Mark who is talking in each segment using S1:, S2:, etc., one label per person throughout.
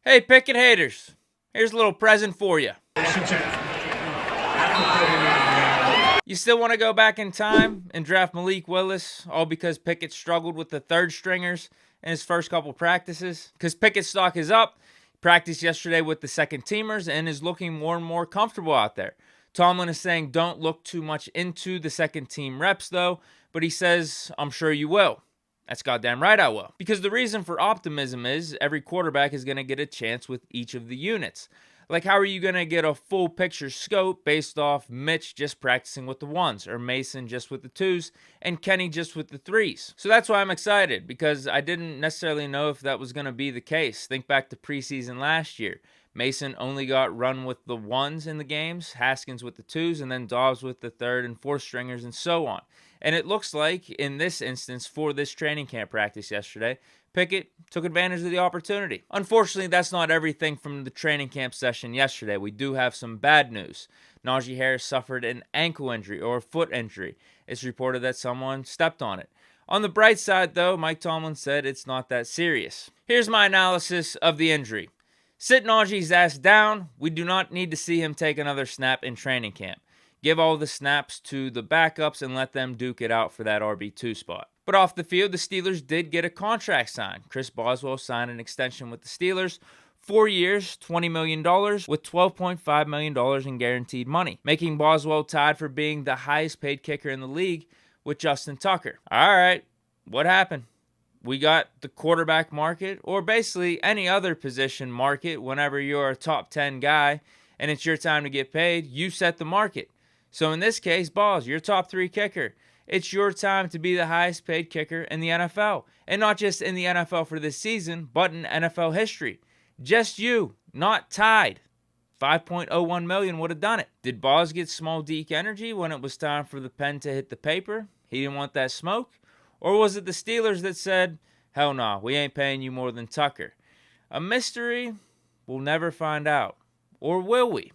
S1: Hey, Pickett haters, here's a little present for you. You still want to go back in time and draft Malik Willis, all because Pickett struggled with the third stringers in his first couple practices? Because Pickett's stock is up. He practiced yesterday with the second teamers and is looking more and more comfortable out there. Tomlin is saying don't look too much into the second team reps though, but he says, I'm sure you will. That's goddamn right I will. Because the reason for optimism is every quarterback is going to get a chance with each of the units. Like, how are you going to get a full picture scope based off Mitch just practicing with the ones, or Mason just with the twos, and Kenny just with the threes? So that's why I'm excited, because I didn't necessarily know if that was going to be the case. Think back to preseason last year. Mason only got run with the ones in the games, Haskins with the twos, and then Dobbs with the third and fourth stringers, and so on. And it looks like, in this instance, for this training camp practice yesterday, Pickett took advantage of the opportunity. Unfortunately, that's not everything from the training camp session yesterday. We do have some bad news. Najee Harris suffered an ankle injury or a foot injury. It's reported that someone stepped on it. On the bright side, though, Mike Tomlin said it's not that serious. Here's my analysis of the injury. Sit Najee's ass down. We do not need to see him take another snap in training camp. Give all the snaps to the backups and let them duke it out for that RB2 spot. But off the field, the Steelers did get a contract signed. Chris Boswell signed an extension with the Steelers, 4 years, $20 million, with $12.5 million in guaranteed money, making Boswell tied for being the highest paid kicker in the league with Justin Tucker. All right, what happened? We got the quarterback market, or basically any other position market. Whenever you're a top 10 guy and it's your time to get paid, you set the market. So in this case, Bos, you're top 3 kicker. It's your time to be the highest paid kicker in the NFL. And not just in the NFL for this season, but in NFL history. Just you, not tied. $5.01 million would have done it. Did Bos get small deke energy when it was time for the pen to hit the paper? He didn't want that smoke? Or was it the Steelers that said, hell no, we ain't paying you more than Tucker? A mystery we'll never find out. Or will we?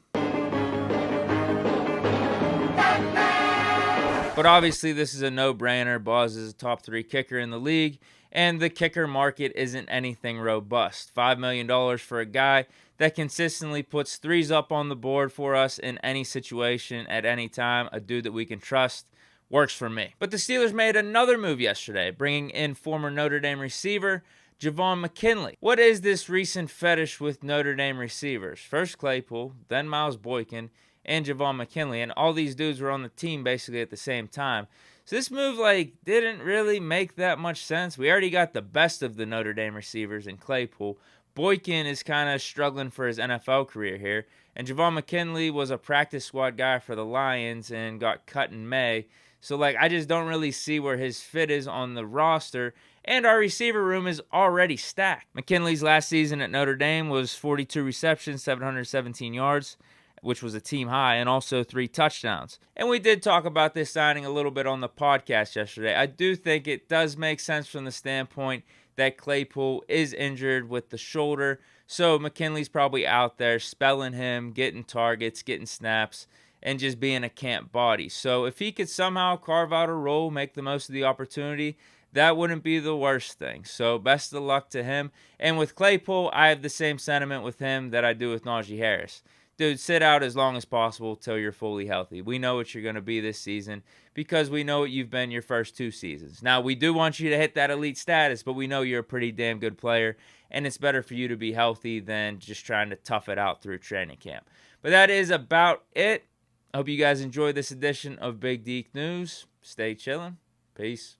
S1: But obviously, this is a no-brainer. Bos is a top 3 kicker in the league, and the kicker market isn't anything robust. $5 million for a guy that consistently puts threes up on the board for us in any situation at any time, a dude that we can trust, works for me. But the Steelers made another move yesterday, bringing in former Notre Dame receiver Javon McKinley. What is this recent fetish with Notre Dame receivers? First Claypool, then Miles Boykin, and Javon McKinley, and all these dudes were on the team basically at the same time. So this move didn't really make that much sense. We already got the best of the Notre Dame receivers in Claypool. Boykin is kind of struggling for his NFL career here, and Javon McKinley was a practice squad guy for the Lions and got cut in May. So I just don't really see where his fit is on the roster, and our receiver room is already stacked. McKinley's last season at Notre Dame was 42 receptions, 717 yards, which was a team high, and also 3 touchdowns. And we did talk about this signing a little bit on the podcast yesterday. I do think it does make sense from the standpoint that Claypool is injured with the shoulder, so McKinley's probably out there spelling him, getting targets, getting snaps, and just being a camp body. So if he could somehow carve out a role, make the most of the opportunity, that wouldn't be the worst thing. So best of luck to him. And with Claypool, I have the same sentiment with him that I do with Najee Harris. Dude, sit out as long as possible till you're fully healthy. We know what you're going to be this season because we know what you've been your first 2 seasons. Now, we do want you to hit that elite status, but we know you're a pretty damn good player, and it's better for you to be healthy than just trying to tough it out through training camp. But that is about it. I hope you guys enjoyed this edition of Big Deke News. Stay chillin'. Peace.